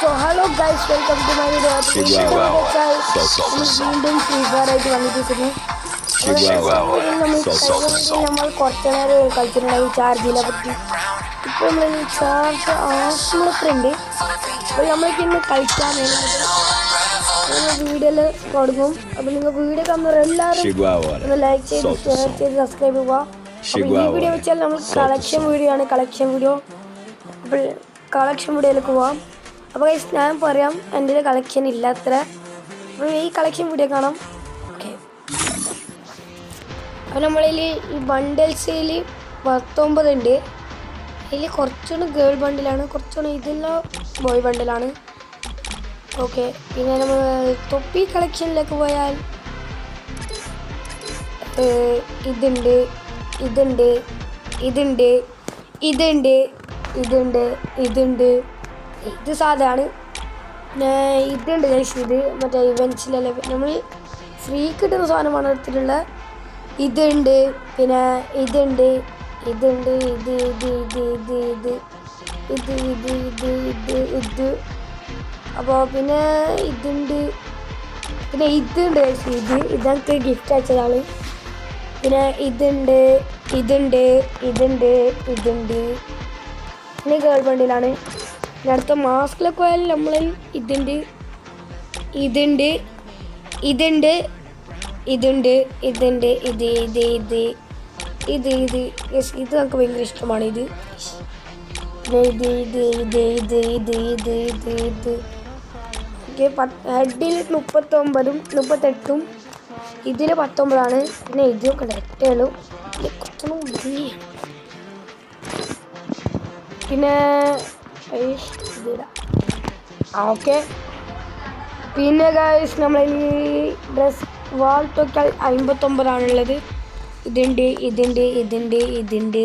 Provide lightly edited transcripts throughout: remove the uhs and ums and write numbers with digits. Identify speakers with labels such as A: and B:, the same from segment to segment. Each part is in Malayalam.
A: So hello guys, welcome to my video. വീണ്ടും ഫ്രീ ഫയർ ആയിട്ട് വന്നിരിക്കുന്നു. നമ്മൾ കുറച്ച് നേരം കളിച്ചിട്ടുണ്ടായി ചാർജിനെ പറ്റി. ഇപ്പോൾ നമ്മൾ ചാർജ് ആവശ്യമൊക്കെ ഉണ്ട്. അപ്പോൾ നമ്മൾക്ക് ഇന്ന് കളിക്കാൻ വീഡിയോയിൽ തുടങ്ങും. അപ്പോൾ നിങ്ങൾ വീഡിയോ കാണുന്നവർ എല്ലാവരും ഒന്ന് ലൈക്ക് ചെയ്ത് ഷെയർ ചെയ്ത് സബ്സ്ക്രൈബ് ചെയ്യുക. അപ്പോൾ ഈ വീഡിയോ വെച്ചാൽ നമ്മൾ കളക്ഷൻ വീഡിയോ ആണ്. കളക്ഷൻ വീഡിയോയിലേക്ക് പോവാം. അപ്പോൾ ഞാൻ പറയാം എൻ്റെ കളക്ഷൻ ഇല്ല അത്ര. അപ്പോൾ ഈ കളക്ഷൻ വീഡിയോ കാണാം. ഓക്കെ, അപ്പോൾ നമ്മളിൽ ഈ ബണ്ടിൽസിൽ 19 ഉണ്ട്. അതിൽ കുറച്ചുകൂടി ഗേൾ ബണ്ടിലാണ്, കുറച്ചുകൂടി ഇതെല്ലാം ബോയ് ബണ്ടിലാണ്. ഓക്കെ, പിന്നെ നമ്മൾ തൊപ്പി കളക്ഷനിലേക്ക് പോയാൽ ഇതുണ്ട്, ഇതുണ്ട്, ഇതുണ്ട്, ഇതുണ്ട്, ഇതുണ്ട്, ഇതുണ്ട്. ഇത് സാധാണ്. ഇതുണ്ട് ഗൈസ്, ഇത് മറ്റേ ഇവൻറ്റ്സിലെല്ലാം നമ്മൾ ഫ്രീ കിട്ടുന്ന സാധനമാണ് എടുത്തിട്ടുള്ള. ഇതുണ്ട്, പിന്നെ ഇതുണ്ട്, ഇതുണ്ട്, ഇത് ഇത് ഇത് ഇത് ഇത് ഇത് ഇത് ഇത് ഇത് അപ്പോൾ പിന്നെ ഇതുണ്ട്, പിന്നെ ഇതുണ്ട് ഗൈസ്, ഇതൊക്കെ ഗിഫ്റ്റ് അയച്ചതാണ്. പിന്നെ ഇതുണ്ട്, ഇതുണ്ട്, ഇതുണ്ട്, ഇതുണ്ട്. പിന്നെ ഗേൾ ബണ്ടിലാണ്. അടുത്ത മാസ്കിലൊക്കെ പോയാൽ നമ്മളിൽ ഇതുണ്ട്, ഇതുണ്ട്, ഇതുണ്ട്, ഇതുണ്ട്, ഇതുണ്ട്, ഇത് ഇത് ഇത് ഇത് ഇത് യെസ്, ഇത് നമുക്ക് ഭയങ്കര ഇഷ്ടമാണ്. ഇത് ഇത് ഇത് ഇത് ഇത് ഇത് ഇത് ഇത് ഇത് ഓക്കെ. ഹെഡിൽ 39ഉം 38ഉം ഇതിൽ 19ആണ്. പിന്നെ ഇതൊക്കെ ഡയറക്റ്റുള്ളൂ. കുറച്ചൊന്നും ഭംഗിയാണ്. പിന്നെ ഓക്കെ, പിന്നെ ഗൈസ് നമ്മൾ ഈ ഡ്രസ് വാൾ ടോക്കാൽ 59ആണുള്ളത്. ഇതുണ്ട്, ഇതുണ്ട്, ഇതുണ്ട്, ഇതുണ്ട്,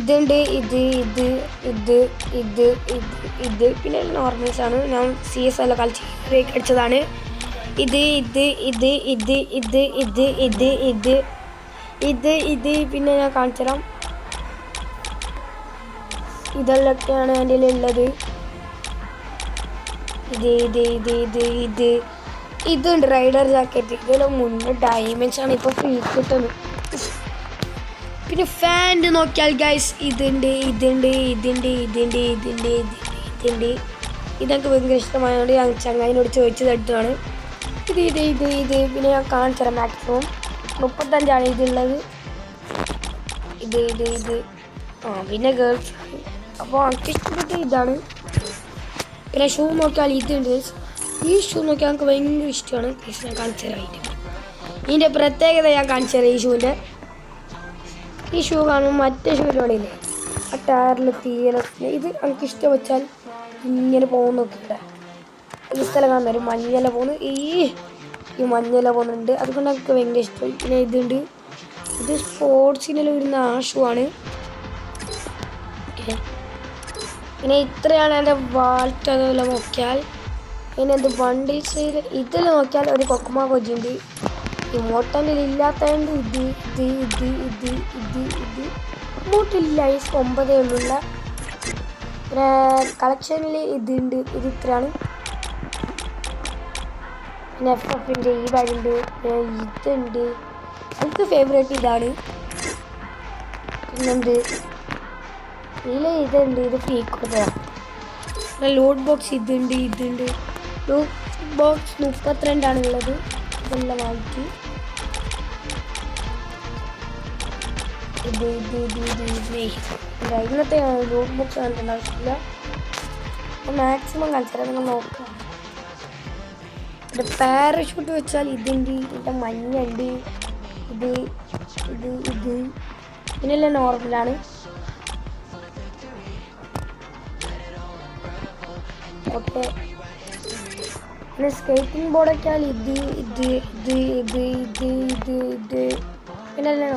A: ഇതുണ്ട്, ഇത് ഇത് ഇത് ഇത് ഇത് ഇത് പിന്നെ നോർമൽസ് ആണ്. ഞാൻ CS എല്ലാം കളിച്ചതാണ്. ഇത് ഇത് ഇത് ഇത് ഇത് ഇത് ഇത് ഇത് ഇത് ഇത് പിന്നെ ഞാൻ കാണിച്ചു തരാം. ഇതെല്ലാമൊക്കെയാണ് എൻ്റെ ഉള്ളത്. ഇത് ഇത് ഇത് ഇത് ഇത് ഇതുണ്ട് റൈഡർ ജാക്കറ്റ്. ഇതെല്ലാം മുന്നേ ഡയമണ്ട്സ് ആണ് ഇപ്പോൾ ഫ്രീ കിട്ടുന്നത്. പിന്നെ ഫാൻറ് നോക്കിയാൽ ഗൈസ് ഇതുണ്ട്, ഇതുണ്ട്, ഇതുണ്ട്, ഇതുണ്ട്, ഇതുണ്ട്, ഇതുണ്ട്. ഇതൊക്കെ ഭയങ്കര ഇഷ്ടമായതുകൊണ്ട് ഞാൻ ചങ്ങായിനോട് ചോദിച്ചത് എടുത്തതാണ്. ഇത് ഇത് ഇത് ഇത് പിന്നെ ഞാൻ കാണിച്ചു തരാം. മാക്സിമം 35ആണ് ഇതുള്ളത്. ഇത് ഇത് ഇത് പിന്നെ ഗേൾസ്. അപ്പോൾ എനിക്ക് ഇഷ്ടപ്പെട്ട ഇതാണ്. പിന്നെ ഷൂ നോക്കിയാൽ ഇതുണ്ട്. ഈ ഷൂ നോക്കിയാൽ എനിക്ക് ഭയങ്കര ഇഷ്ടമാണ്. ഞാൻ കാണിച്ചു തരാം. ഇതിൻ്റെ പ്രത്യേകത ഞാൻ കാണിച്ചു തരാം. ഈ ഷൂവിൻ്റെ ഈ ഷൂ കാണുമ്പോൾ മറ്റേ ഷൂവിനോടില്ലേ ആ ടയറിൽ തീരെ ഇത് എനിക്ക് ഇഷ്ടം വെച്ചാൽ ഇങ്ങനെ പോകുന്ന നോക്കിയിട്ട് ഈ സ്ഥലം കാണുന്ന ഒരു മഞ്ഞല പോകുന്നു. ഈ മഞ്ഞല പോകുന്നുണ്ട്. അതുകൊണ്ട് എനിക്ക് ഭയങ്കര ഇഷ്ടം. പിന്നെ ഇതുണ്ട്, ഇത് സ്പോർട്സിനെല്ലാം വരുന്ന ആ ഷൂ ആണ്. പിന്നെ ഇത്രയാണ് എൻ്റെ വാൾട്ട്. അതെല്ലാം നോക്കിയാൽ പിന്നെ എന്ത് ബണ്ടിൽസ് ഇതെല്ലാം നോക്കിയാൽ ഒരു കൊക്കുമാ കൊജിയുണ്ട്. ഇമോട്ടനിൽ ഇല്ലാത്തതുകൊണ്ട് ഇത് ഇത് ഇത് ഇത് ഇത് ഇത് ഇമോട്ടില്ല. ഈ 9 ഉള്ള പിന്നെ കളക്ഷനിൽ ഇതുണ്ട്. ഇത് ഇത്രയാണ്. പിന്നെ FFൻ്റെ ഈ ബാഗുണ്ട്. പിന്നെ ഇതുണ്ട്. എനിക്ക് ഫേവറേറ്റ് ഇതാണ്. പിന്നെന്ത് ഇതുണ്ട്. ഇത് ഫ്രീ കൊടുത്തതാണ്. പിന്നെ ലോഡ് ബോക്സ് ഇതുണ്ട്, ഇതുണ്ട്. ലോഡ് ബോക്സ് 32ആണുള്ളത്. ഇതെല്ലാം വാങ്ങിച്ചു. ഇത് ഇത് ഇത് ഇത് ഇത് ഇന്നത്തെ ലോഡ് ബോക്സ് കണ്ടിട്ട് ആവശ്യമില്ല. മാക്സിമം കളിച്ചാൽ നിങ്ങൾ നോക്കാം. ഇത് പാരഷൂട്ട് വെച്ചാൽ ഇതുണ്ട്. ഇതിൻ്റെ മഞ്ഞുണ്ട്. ഇത് ഇത് ഇത് ഇതിനെല്ലാം നോർമലാണ്. ഓക്കെ, പിന്നെ സ്കേറ്റിംഗ് ബോർഡൊക്കെയാൽ ഇത് ഇത് ഇത് ഇത് ഇത് ഇത് ഇത് പിന്നെ എല്ലാം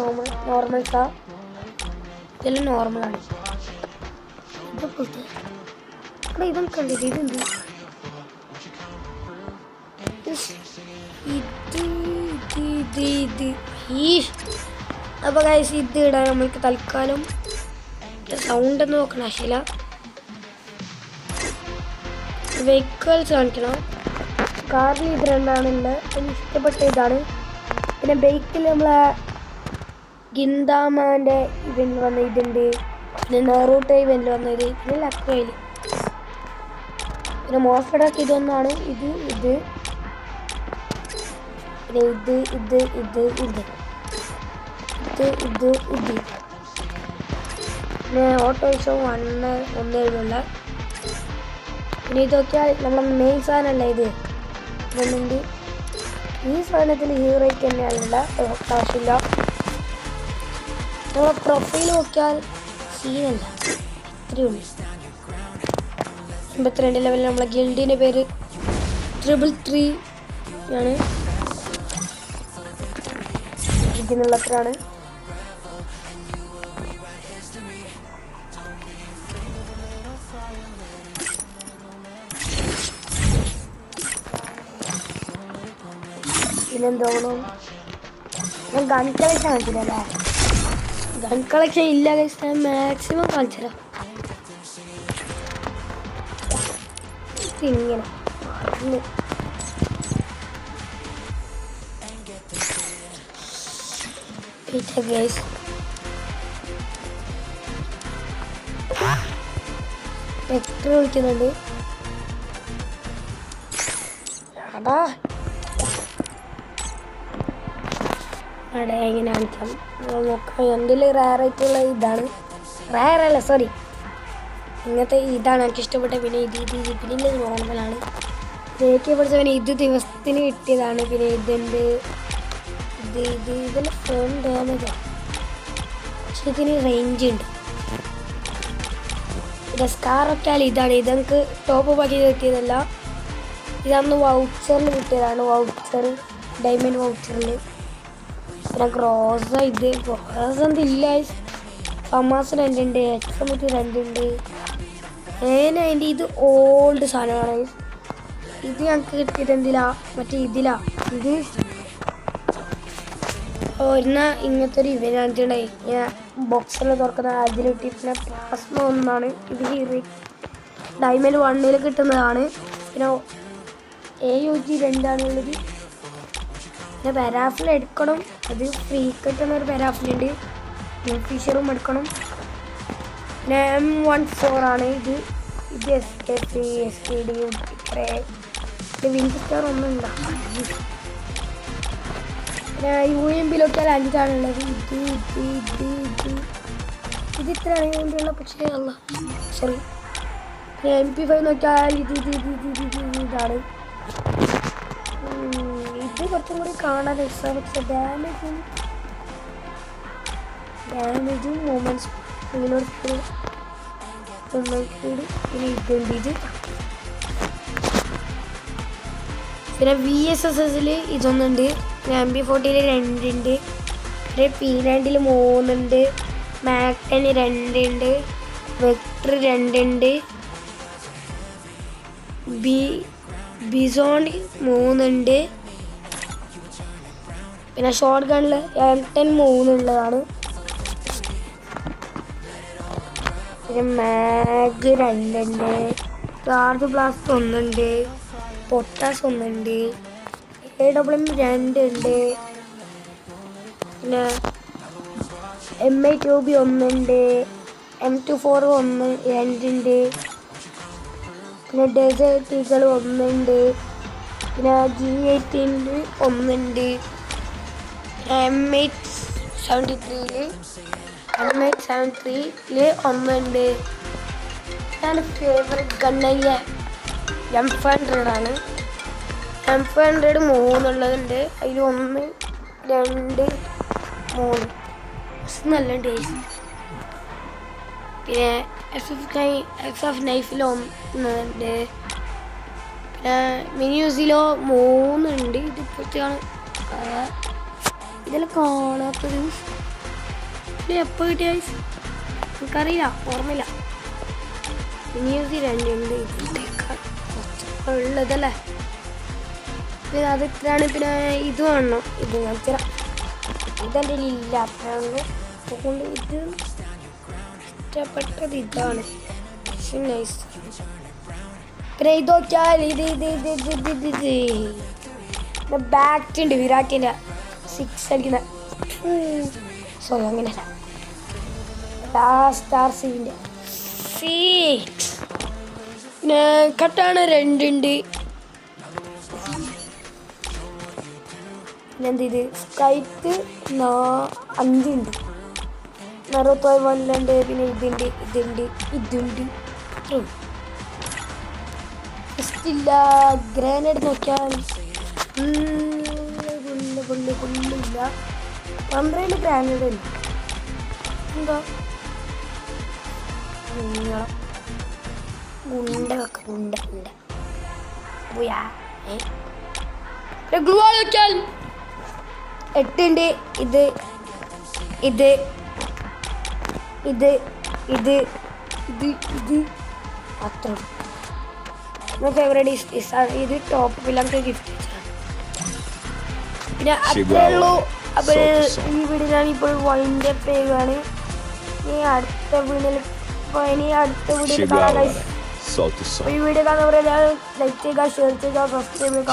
A: നോർമൽസാ. ഇതെല്ലാം നോർമലാണ്. ഇതൊക്കെ ഇതൊക്കെ കണ്ടിട്ട് ഇതുണ്ട്. ഇത് ഇത് ഇത് ഇത് അപ്പോൾ ഗൈസ് ഇത് ഇടാൻ നമ്മൾക്ക് തൽക്കാലം സൗണ്ട് ഒന്ന് നോക്കണം. ആശയില്ല വെഹിക്കിൾസ് കാണിക്കണം. കാറിൽ ഇത് രണ്ടാണുള്ളത്. എനിക്ക് ഇഷ്ടപ്പെട്ട ഇതാണ്. പിന്നെ ബൈക്കിൽ നമ്മളെ ഗിന്താമാൻ്റെ ഇവൻ്റ് വന്ന ഇതുണ്ട്. പിന്നെ നെറൂട്ടോ ഇവൻ്റ് വന്നത്. പിന്നെ ലക്കോയിൽ. പിന്നെ മോഫഡൊക്കെ ഇതൊന്നാണ്. ഇത് പിന്നെ ഇത് പിന്നെ ഓട്ടോ ഷോ 1.17 പിന്നെ ഇതൊക്കെ നമ്മളെ മെയിൻ സാധനമല്ല. ഇതുണ്ട്. ഈ സാധനത്തിൽ ഹീറോയ്ക്ക് തന്നെയാണല്ല കാശില്ല. നമ്മളെ പ്രൊഫൈൽ നോക്കിയാൽ സീനല്ല, ഇത്രയേ ഉള്ളൂ. 52 ലെവലിൽ നമ്മളെ ഗിൽഡിൻ്റെ പേര് 333 ആണ്. ഇതിനുള്ളത്രയാണ്. പിന്നെന്തോണം ഞാൻ ഗൺ കളക്ഷൻ കാണിച്ചില്ലല്ലേ. ഗൺ കളക്ഷൻ ഇല്ല ഗൈസ്. ഞാൻ മാക്സിമം കാണിച്ചുതരാം. ഇങ്ങനെ ഗൈസ് വെക്ടർ വിളിക്കുന്നുണ്ട്. അടാ അവിടെ എങ്ങനെ കാണിക്കാം നോക്കാം. എൻ്റെ റയറായിട്ടുള്ള ഇതാണ്. റയറല്ല, സോറി, ഇങ്ങനത്തെ ഇതാണ് എനിക്ക് ഇഷ്ടപ്പെട്ടത്. പിന്നെ പിന്നെ നോർമലാണ്. AK-47 ഇത് ദിവസത്തിന് കിട്ടിയതാണ്. പിന്നെ ഇതിൻ്റെ ഫോൺ ഡാമേജാണ്, പക്ഷെ ഇതിന് റേഞ്ച് ഉണ്ട്. പിന്നെ സ്കാറൊക്കെ ഇതാണ്. ഇതെനിക്ക് ടോപ്പ് ആക്കി കിട്ടിയതല്ല. ഇതന്ന് വൗച്ചറിൽ കിട്ടിയതാണ്. വൗച്ചർ ഡയമണ്ട് വൗച്ചറിൽ. പിന്നെ ഗ്രോസ ഗ്രോസ എന്തില്ല. ഫമാസ് 2 ഉണ്ട്. XM 2 ഉണ്ട്. അതിൻ്റെ ഇത് ഓൾഡ് സാധനമാണ്. ഇത് ഞങ്ങൾക്ക് കിട്ടിയത് എന്തിലാ, മറ്റേ ഇതിലാ. ഇത് ഇങ്ങനത്തെ ഒരു ഇവനായിട്ടുണ്ടായി. ഞാൻ ബോക്സിൽ തുറക്കുന്ന അതിൽ കിട്ടി. പിന്നെ പ്ലാസ്മ ഒന്നാണ്. ഇത് ഹീറോ ഡയമണ്ട് 1 കിട്ടുന്നതാണ്. പിന്നെ AUG 2 ഉള്ളത്. പിന്നെ പാരാഫിൽ എടുക്കണം. അത് ഫ്രീ കിട്ടുന്ന ഒരു പാരാഫിലുണ്ട്. ഫിഷറും എടുക്കണം. പിന്നെ M14 ആണ്. ഇത് SKD വിൻഡ്സ്റ്റാർ ഒന്നും ഉണ്ടാക്കാം. പിന്നെ UMP-ലൊക്കെ 5 ഇത് ഇത്രയാണ് വേണ്ടിയുള്ള. പക്ഷേ അല്ല സോറി. പിന്നെ MP5 നോക്കിയാൽ ഇതാണ്. ഇത് കുറച്ചും കൂടി കാണാൻ രസമാണ്. പക്ഷെ ഡാമേജും മൂമെൻറ്റ്സ് പിന്നെ ഇതുണ്ട്. പിന്നെ VSSL ഇതൊന്നുണ്ട്. പിന്നെ MP40 2 ഉണ്ട്. പിന്നെ P90 3 ഉണ്ട്. മാക് 10 2 ഉണ്ട്. വെക്ടർ 2 ഉണ്ട്. ബിസോൺ 3 ഉണ്ട്. പിന്നെ ഷോർട്ട് ഗണ്ണിൽ M10 3 ഉള്ളതാണ്. പിന്നെ മാഗ് 2 ഉണ്ട്. ചാർജ് ബ്ലാസ്റ്റ് 1 ഉണ്ട്. പൊട്ടാസ് 1 ഉണ്ട്. AWM 2 ഉണ്ട്. പിന്നെ MI2B 1 ഉണ്ട്. M24 2 ഉണ്ട്. പിന്നെ ഡെസേർട്ട് ഈഗിൾ 1 ഉണ്ട്. പിന്നെ G18 1 ഉണ്ട്. M873 1 ഉണ്ട്. എൻ്റെ ഫേവറേറ്റ് ഗണ്ണയ്യ M500 ആണ്. M500 3 ഉള്ളതുണ്ട്. അതിൽ 1 2 3 നല്ല ടേസ്റ്റ്. പിന്നെ SF നൈഫിൽ 1 ഉണ്ട്. പിന്നെ മിനിയൂസിലോ 3 ഉണ്ട്. ഇതിപ്പോഴത്തെയാണ് ഇതെല്ലാം കാണാത്തത്. ഇത് എപ്പോൾ കിട്ടിയ എനിക്കറിയില്ല, ഓർമ്മയില്ല. മിനിയൂസി 2 ഉണ്ട്. ഇതിൻ്റെയൊക്കെ ഉള്ളതല്ലേ. പിന്നെ അത് ഇത്രയാണ്. പിന്നെ ഇത് കാണണം. ഇത് കാണിച്ചാൽ ഇതെൻ്റെ ഇല്ല. അത്രയാണ്. അതുകൊണ്ട് ഇത് ഇഷ്ടപ്പെട്ടത് ഇതാണ്. നൈസ്. പിന്നെ ഇത് നോക്കിയാൽ ഇത് ബാറ്റ് ഉണ്ട് വിരാട്ടിൻ്റെ 6 അടിക്കുന്ന. സോറി അങ്ങനെയല്ല, സ്റ്റാർ സിവിൻ്റെ 6. പിന്നെ കട്ടാണ് 2 ഉണ്ട്. പിന്നെന്ത് ഇത് സ്കൈറ്റ് 5 ഉണ്ട്. നറുത്തോയ് 1 ഉണ്ട്. പിന്നെ ഇതുണ്ട് ഇല്ല. ഗ്രാനേഡ് നോക്കിയാൽ ഇല്ല. 12 ഗ്രാനേഡ് ഉണ്ട്. എന്താ ഗുണ്ട വെക്ക ഗുണ്ട ഗ്ലൂ നോക്കിയാൽ 8 ഉണ്ട്. ഇത് അത്ര ഫേവറേറ്റ് ഇത് ടോപ്പ് പിള്ളേർക്ക് ഗിഫ്റ്റ് വെച്ചാണ്. പിന്നെ അത്രേ ഉള്ളൂ. അപ്പോൾ ഈ വീഡിയോ ഞാനിപ്പോൾ വൈൻഡ് അപ്പ് ചെയ്യുകയാണ്. ഇനി അടുത്ത വീഡിയോയിൽ കാണാം. ഈ വീഡിയോ കാണുന്നവരെ ലൈക്ക് ചെയ്യുക, ഷെയർ ചെയ്യുക, സബ്സ്ക്രൈബ് ചെയ്യുക.